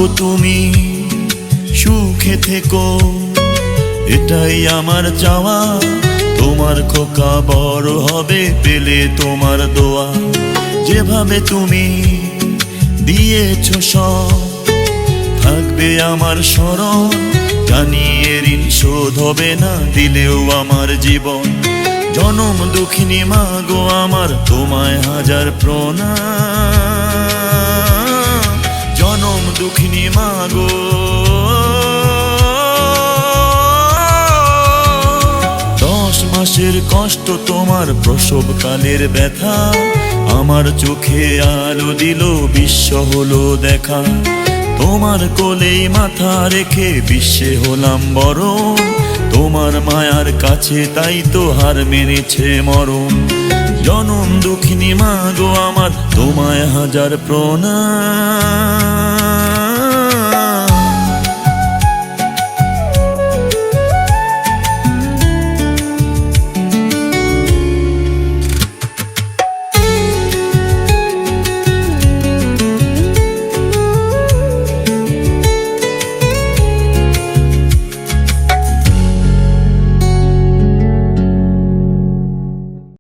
গো তুমি সুখে থেকো, এটাই আমার চাওয়া। তোমার খোকা বড় হবে পেলে তোমার দোয়া। যেভাবে তুমি দিয়েছো সব থাকবে আমার স্মরণ, জানি এ ঋণ শোধ হবে না দিলেও আমার জীবন। জনম দুঃখিনী মা গো আমার, তোমায় হাজার প্রণাম। জনম দুঃখিনী মা গো। 10 মাসের কষ্ট তোমার প্রসবকালের ব্যথা, আমার চোখে আলো দিল বিশ্ব হলো দেখা। তোমার কোলেই মাথা রেখে বিশ্বে হলাম বড়, তোমার মায়ার কাছে তাই তো হার মেনেছে মরণ। জনম দুঃখিনী মা গো আমার, তোমায় হাজার প্রণাম।